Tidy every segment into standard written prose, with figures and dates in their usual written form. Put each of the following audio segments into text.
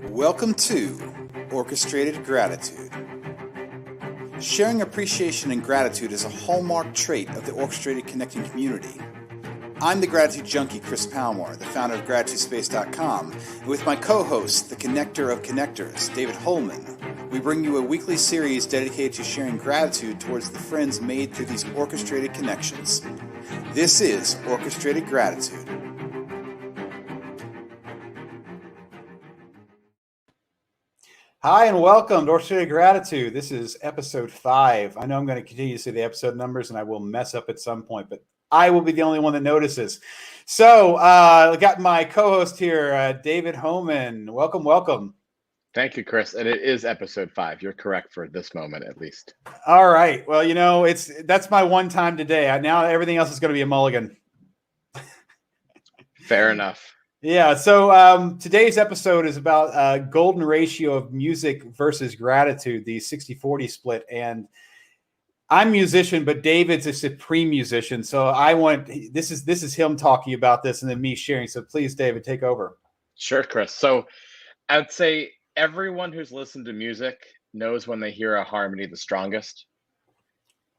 Welcome to Orchestrated Gratitude. Sharing appreciation and gratitude is a hallmark trait of the Orchestrated Connecting community. I'm the Gratitude Junkie, Chris Palmore, the founder of GratitudeSpace.com, and with my co-host, the Conductor of Connectors, David Homan, we bring you a weekly series dedicated to sharing gratitude towards the friends made through these orchestrated connections. This is Orchestrated Gratitude. Hi, and welcome to Orchestrated Gratitude. This is episode 5. I know I'm going to continue to say the episode numbers, and I will mess up at some point, but I will be the only one that notices. So I got my co-host here, David Homan. Welcome, welcome. Thank you, Chris. And it is episode 5. You're correct for this moment, at least. All right. Well, you know, that's my one time today. Now everything else is going to be a mulligan. Fair enough. Yeah. So today's episode is about golden ratio of music versus gratitude, the 60-40 split. And I'm a musician, but David's a supreme musician. So this is him talking about this and then me sharing. So please, David, take over. Sure, Chris. So I'd say everyone who's listened to music knows when they hear a harmony the strongest.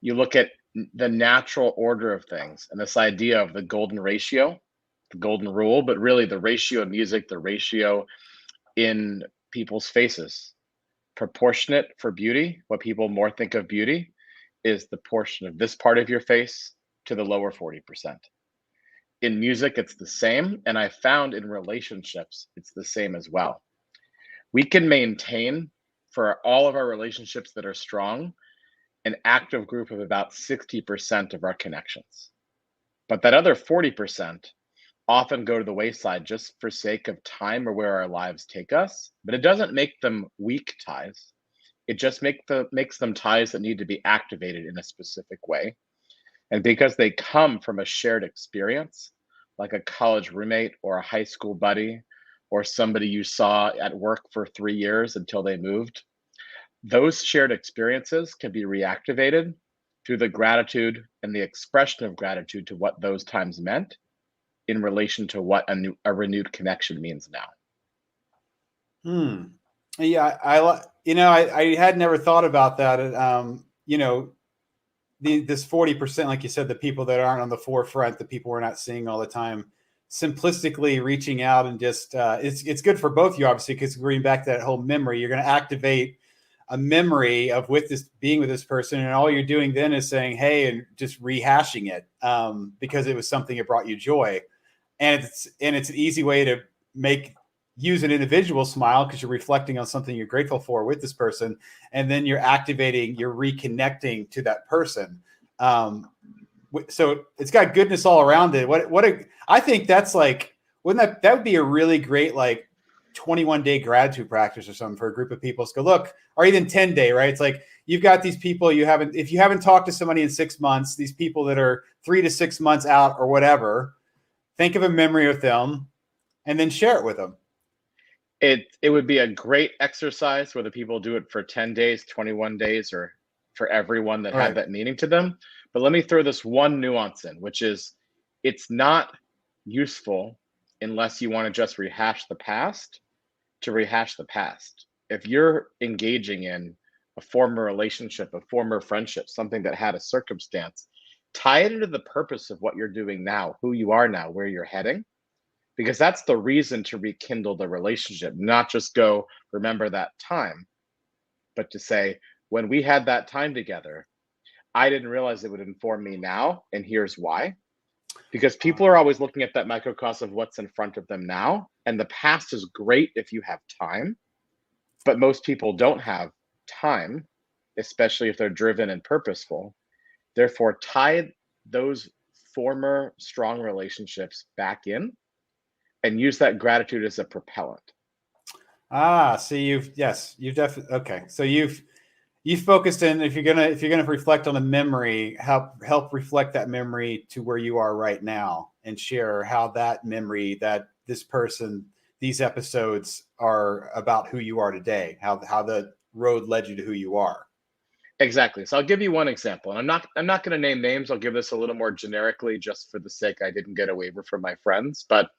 You look at the natural order of things and this idea of the golden ratio, the golden rule, but really the ratio of music, the ratio in people's faces. Proportionate for beauty, what people more think of beauty, is the portion of this part of your face to the lower 40%. In music, it's the same. And I found in relationships, it's the same as well. We can maintain for all of our relationships that are strong, an active group of about 60% of our connections. But that other 40% often go to the wayside just for sake of time or where our lives take us. But it doesn't make them weak ties. It just makes them ties that need to be activated in a specific way. And because they come from a shared experience, like a college roommate or a high school buddy, or somebody you saw at work for 3 years until they moved, those shared experiences can be reactivated through the gratitude and the expression of gratitude to what those times meant in relation to what a renewed connection means now. Yeah, I had never thought about that. This 40%, like you said, the people that aren't on the forefront, the people we're not seeing all the time, simplistically reaching out and just it's good for both of you, obviously, because going back to that whole memory, you're going to activate a memory of being with this person, and all you're doing then is saying, hey, and just rehashing it because it was something that brought you joy, and it's an easy way to use an individual smile because you're reflecting on something you're grateful for with this person, and then you're reconnecting to that person. So it's got goodness all around it. I think that's like, that would be a really great, like 21-day gratitude practice or something for a group of people. So look, or even 10-day, right? It's like, you've got these people if you haven't talked to somebody in 6 months, these people that are 3 to 6 months out or whatever, think of a memory with them and then share it with them. It would be a great exercise whether people do it for 10 days, 21 days, or for everyone that had that meaning to them. But let me throw this one nuance in, which is it's not useful unless you want to just rehash the past to rehash the past. If you're engaging in a former relationship, a former friendship, something that had a circumstance, tie it into the purpose of what you're doing now, who you are now, where you're heading. Because that's the reason to rekindle the relationship, not just go, remember that time, but to say, when we had that time together, I didn't realize it would inform me now, and here's why. Because people are always looking at that microcosm of what's in front of them now, and the past is great if you have time, but most people don't have time, especially if they're driven and purposeful. Therefore, tie those former strong relationships back in, and use that gratitude as a propellant. So you've definitely, okay. So you've focused in, if you're gonna reflect on a memory, help reflect that memory to where you are right now, and share how that memory, that this person, these episodes are about who you are today, how the road led you to who you are. Exactly. So I'll give you one example, and I'm not going to name names. I'll give this a little more generically, just for the sake I didn't get a waiver from my friends. But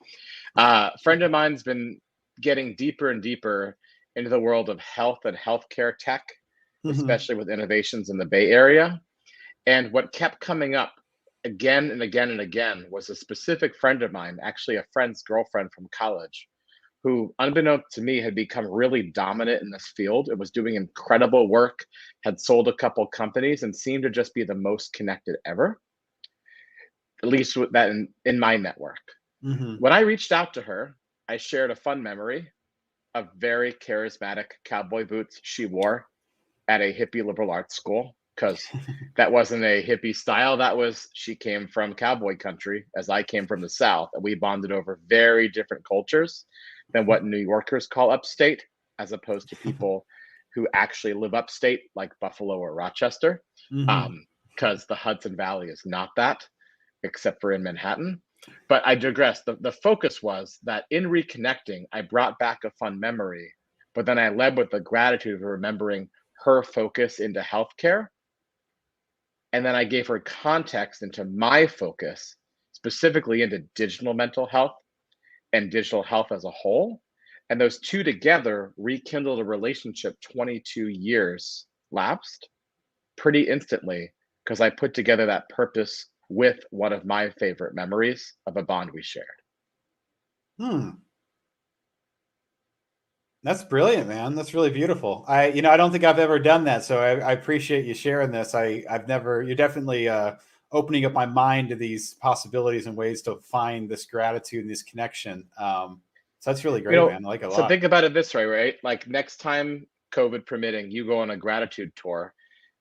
a friend of mine's been getting deeper and deeper into the world of health and healthcare tech, especially with innovations in the Bay Area. And what kept coming up again and again and again was a specific friend of mine, actually a friend's girlfriend from college, who, unbeknownst to me, had become really dominant in this field. It was doing incredible work, had sold a couple companies, and seemed to just be the most connected ever, at least with that in my network. When I reached out to her, I shared a fun memory of very charismatic cowboy boots she wore at a hippie liberal arts school, because that wasn't a hippie style. That was, she came from cowboy country as I came from the South, and we bonded over very different cultures than what New Yorkers call upstate, as opposed to people who actually live upstate like Buffalo or Rochester, because the Hudson Valley is not that, except for in Manhattan. But I digress. The focus was that in reconnecting, I brought back a fun memory, but then I led with the gratitude of remembering her focus into healthcare. And then I gave her context into my focus, specifically into digital mental health and digital health as a whole. And those two together rekindled a relationship 22 years lapsed pretty instantly, because I put together that purpose with one of my favorite memories of a bond we shared. That's brilliant, man. That's really beautiful. I don't think I've ever done that. So I appreciate you sharing this. You're definitely opening up my mind to these possibilities and ways to find this gratitude and this connection. So that's really great, man. I like it a lot. So think about it this way, right? Like next time, COVID permitting, you go on a gratitude tour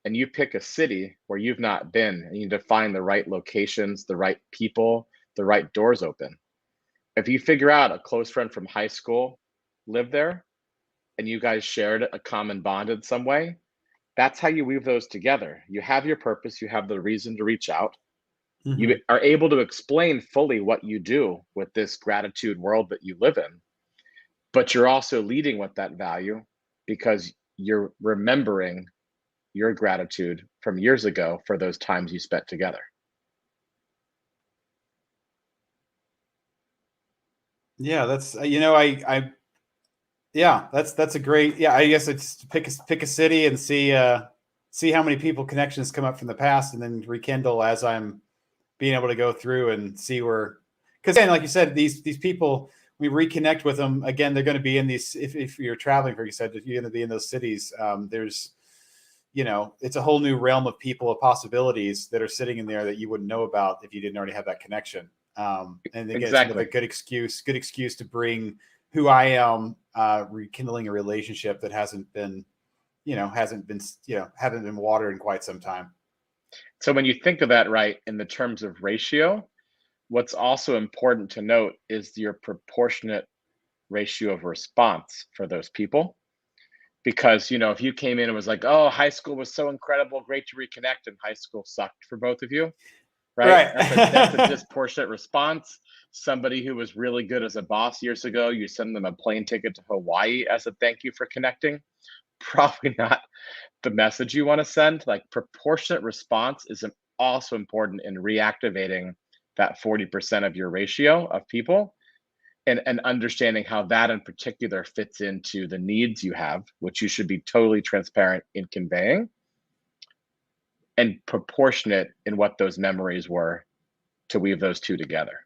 and you pick a city where you've not been, and you define the right locations, the right people, the right doors open. If you figure out a close friend from high school lived there and you guys shared a common bond in some way, that's how you weave those together. You have your purpose, you have the reason to reach out. You are able to explain fully what you do with this gratitude world that you live in, but you're also leading with that value because you're remembering your gratitude from years ago for those times you spent together. Yeah, that's that's a great, I guess it's pick a city and see how many people connections come up from the past, and then rekindle as I'm being able to go through and see where, because again, like you said, these people, we reconnect with them again, they're going to be in these, if you're traveling, for you said, if you're going to be in those cities, there's it's a whole new realm of people, of possibilities that are sitting in there that you wouldn't know about if you didn't already have that connection. And again, exactly. It's another good excuse to bring who I am, rekindling a relationship that hasn't been watered in quite some time. So when you think of that, right, in the terms of ratio, what's also important to note is your proportionate ratio of response for those people. Because, if you came in and was like, oh, high school was so incredible, great to reconnect, and high school sucked for both of you, right? That's a disproportionate response. Somebody who was really good as a boss years ago, you send them a plane ticket to Hawaii as a thank you for connecting. Probably not the message you want to send. Like, proportionate response is also important in reactivating that 40% of your ratio of people, and understanding how that in particular fits into the needs you have, which you should be totally transparent in conveying, and proportionate in what those memories were to weave those two together.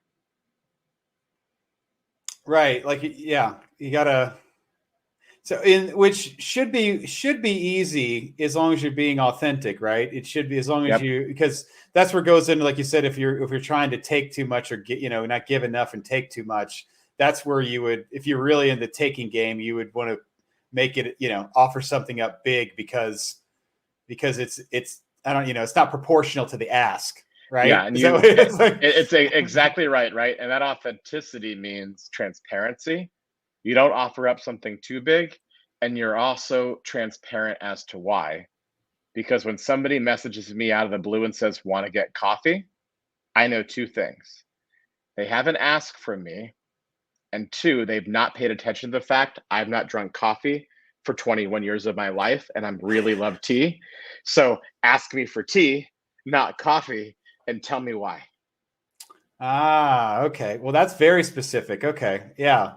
Right. Like, yeah, you gotta, which should be easy as long as you're being authentic, right? It should be, as long as because that's where it goes into, like you said, if you're trying to take too much or get, not give enough and take too much, that's where you would, if you're really in the taking game, you would want to make it, offer something up big because it's it's not proportional to the ask, right? Yeah, and it's exactly right, and that authenticity means transparency. You don't offer up something too big, and you're also transparent as to why. Because when somebody messages me out of the blue and says, want to get coffee, I know two things. They haven't asked from me, and two, they've not paid attention to the fact I've not drunk coffee for 21 years of my life, and I really love tea. So ask me for tea, not coffee, and tell me why. Okay. Well, that's very specific. Okay. Yeah.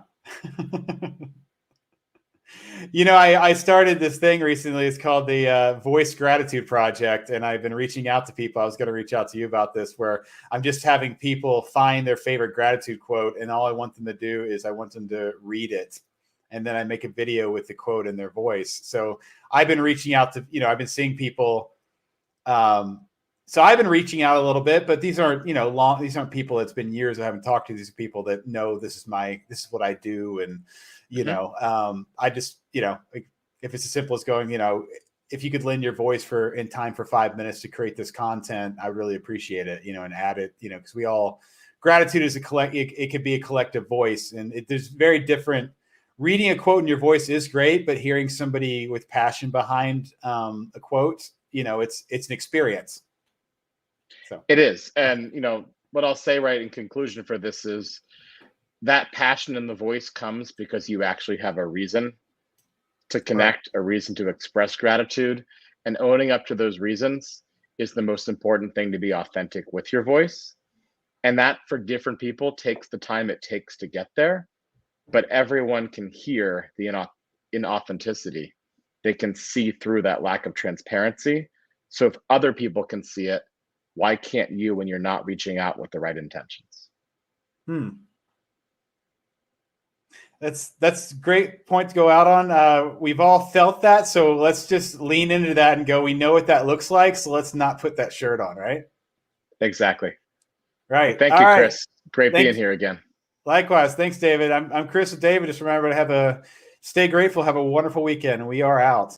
You know, I started this thing recently. It's called the Voice Gratitude Project, and I've been reaching out to people. I was going to reach out to you about this, where I'm just having people find their favorite gratitude quote, and all I want them to do is I want them to read it, and then I make a video with the quote in their voice. So I've been reaching out to, I've been seeing people. So I've been reaching out a little bit, but these aren't, these aren't people. It's been years I haven't talked to these people that know this is what I do, and I just, if it's as simple as going, if you could lend your voice in time for 5 minutes to create this content, I really appreciate it, and add it, because gratitude is it could be a collective voice, and there's very different. Reading a quote in your voice is great, but hearing somebody with passion behind a quote, it's an experience. So it is. And, what I'll say right in conclusion for this is that passion in the voice comes because you actually have a reason to connect, right, a reason to express gratitude, and owning up to those reasons is the most important thing, to be authentic with your voice. And that, for different people, takes the time it takes to get there, but everyone can hear the inauthenticity. They can see through that lack of transparency. So if other people can see it, why can't you when you're not reaching out with the right intentions? That's a great point to go out on. We've all felt that, so let's just lean into that and go, we know what that looks like, so let's not put that shirt on, right? Exactly. Right. Well, thank you, Chris. Great being here again. Likewise. Thanks, David. I'm Chris with David. Just remember to stay grateful, have a wonderful weekend, and we are out.